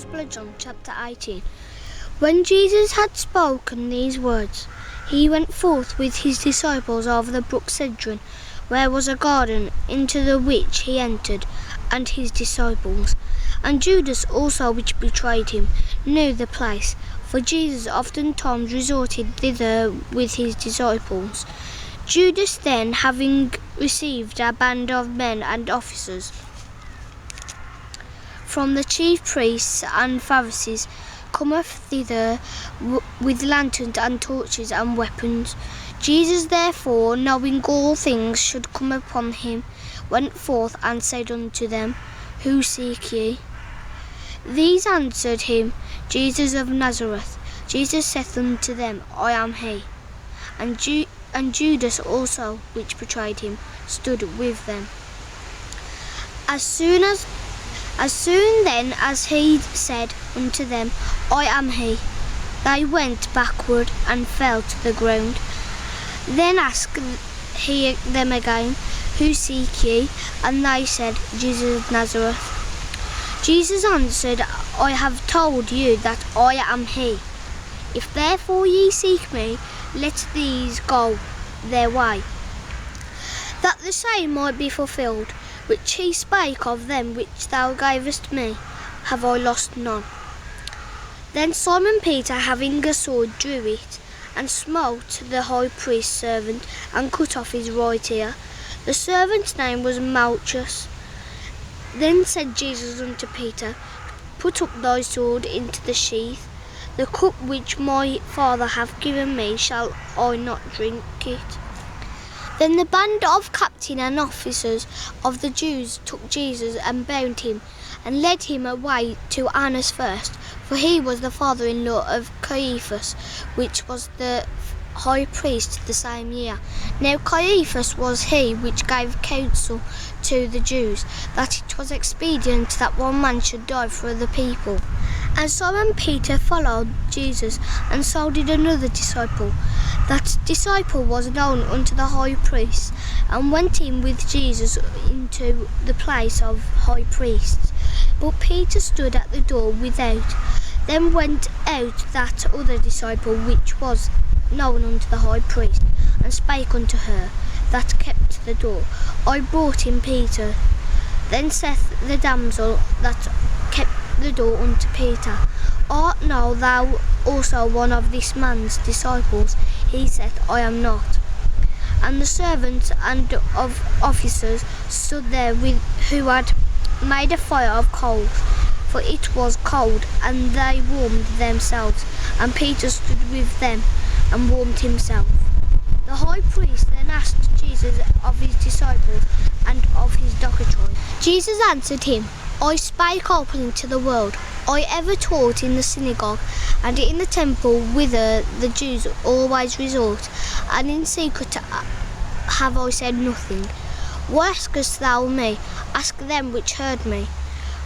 Gospel of John, chapter 18. When Jesus had spoken these words, he went forth with his disciples over the brook Cedron, where was a garden, into the which he entered, and his disciples. And Judas also, which betrayed him, knew the place, for Jesus oftentimes resorted thither with his disciples. Judas then, having received a band of men and officers from the chief priests and Pharisees, cometh thither with lanterns and torches and weapons. Jesus therefore, knowing all things should come upon him, went forth and said unto them, Who seek ye? These answered him, Jesus of Nazareth. Jesus saith unto them, I am he. And Judas also, which betrayed him, stood with them. As soon then as he said unto them, I am he, they went backward and fell to the ground. Then asked he them again, Who seek ye? And they said, Jesus of Nazareth. Jesus answered, I have told you that I am he. If therefore ye seek me, let these go their way, that the same might be fulfilled, which he spake of them which thou gavest me, have I lost none. Then Simon Peter, having a sword, drew it, and smote the high priest's servant, and cut off his right ear. The servant's name was Malchus. Then said Jesus unto Peter, Put up thy sword into the sheath. The cup which my Father hath given me, shall I not drink it? Then the band of captains and officers of the Jews took Jesus and bound him, and led him away to Annas first, for he was the father-in-law of Caiaphas, which was the high priest the same year. Now Caiaphas was he which gave counsel to the Jews, that it was expedient that one man should die for the people. And Simon Peter followed Jesus, and so did another disciple. That disciple was known unto the high priest, and went in with Jesus into the place of high priest. But Peter stood at the door without. Then went out that other disciple which was known unto the high priest, and spake unto her that kept the door, I brought in Peter. Then saith the damsel that kept the door unto Peter, Art now thou also one of this man's disciples? He said, I am not. And the servants and of officers stood there who had made a fire of coals, for it was cold, and they warmed themselves, and Peter stood with them and warmed himself. The high priest then asked Jesus of his disciples and of his doctrine. Jesus answered him, I spake openly to the world. I ever taught in the synagogue, and in the temple whither the Jews always resort, and in secret have I said nothing. What askest thou me? Ask them which heard me.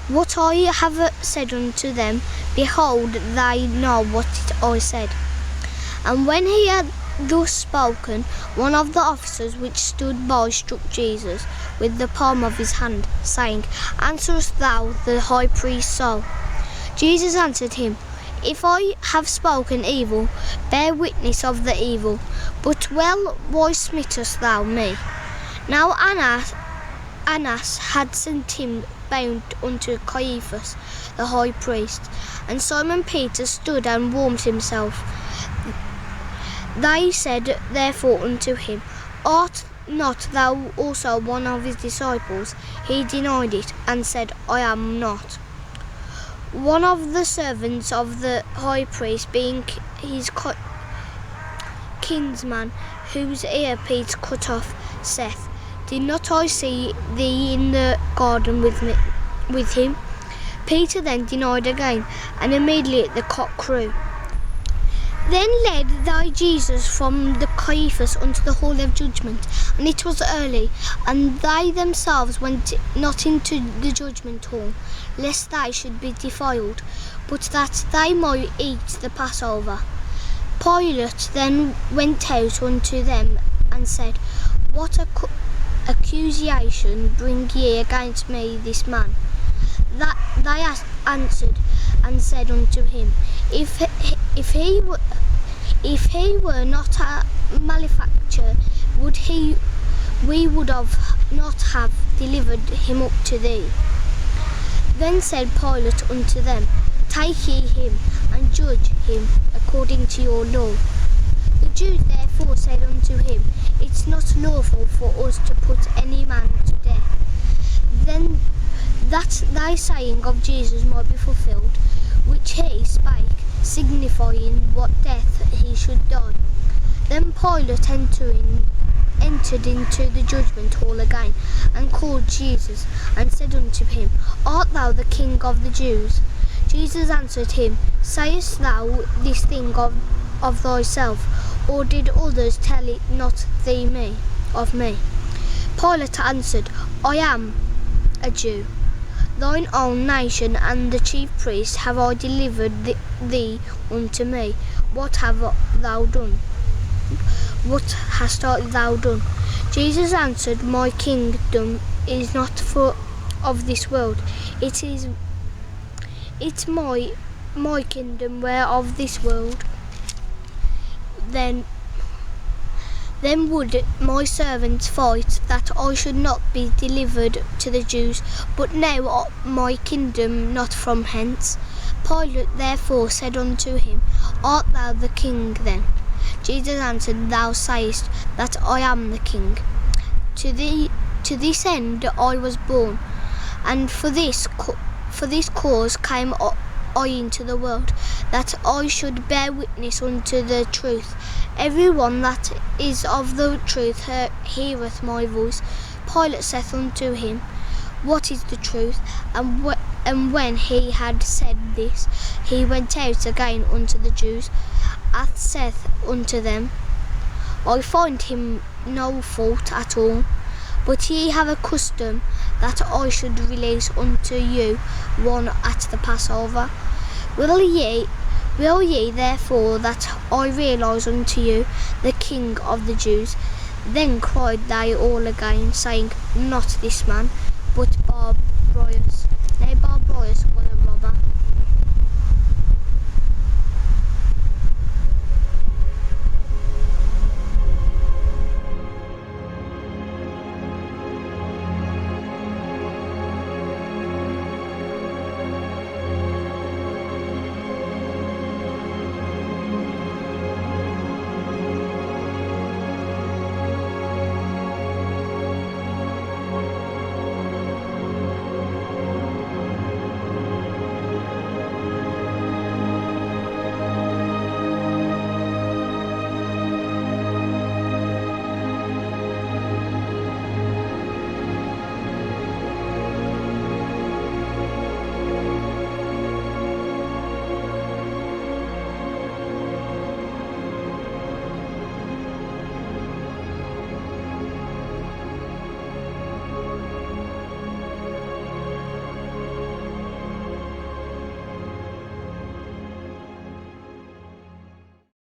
What I have said unto them, behold, they know what I said. And when he had thus spoken, one of the officers which stood by struck Jesus with the palm of his hand, saying, Answerest thou the high priest so? Jesus answered him, If I have spoken evil, bear witness of the evil. But well, why smitest thou me? Now Annas had sent him bound unto Caiaphas the high priest, and Simon Peter stood and warmed himself. They said therefore unto him, Art not thou also one of his disciples? He denied it, and said, I am not. One of the servants of the high priest, being his kinsman, whose ear Peter cut off, saith, Did not I see thee in the garden with him? Peter then denied again, and immediately the cock crew. Then led they Jesus from the Caiaphas unto the hall of judgment, and it was early, and they themselves went not into the judgment hall, lest they should be defiled, but that they might eat the Passover. Pilate then went out unto them, and said, What accusation bring ye against me this man? That they answered and said unto him, If he were not a malefactor, we would not have delivered him up to thee. Then said Pilate unto them, Take ye him, and judge him according to your law. The Jews therefore said unto him, It is not lawful for us to put any man to death. Then that thy saying of Jesus might be fulfilled, which he spake, signifying what death he should die. Then Pilate entered into the judgment hall again, and called Jesus, and said unto him, Art thou the King of the Jews? Jesus answered him, Sayest thou this thing of thyself, or did others tell it not of me? Pilate answered, I am a Jew. Thine own nation and the chief priests have I delivered thee unto me. What hast thou done? Jesus answered, My kingdom is not of this world. It's my kingdom were of this world. Then would my servants fight, that I should not be delivered to the Jews, but now my kingdom not from hence. Pilate therefore said unto him, Art thou the king then? Jesus answered, Thou sayest that I am the king. To this end I was born, and for this cause came I into the world, that I should bear witness unto the truth. Every one that is of the truth heareth my voice. Pilate saith unto him, What is the truth? And when he had said this, he went out again unto the Jews, and saith unto them, I find him no fault at all. But ye have a custom that I should release unto you one at the Passover. Will ye therefore that I realize unto you the King of the Jews? Then cried they all again, saying, Not this man, but Barabbas. Now Barabbas was a robber.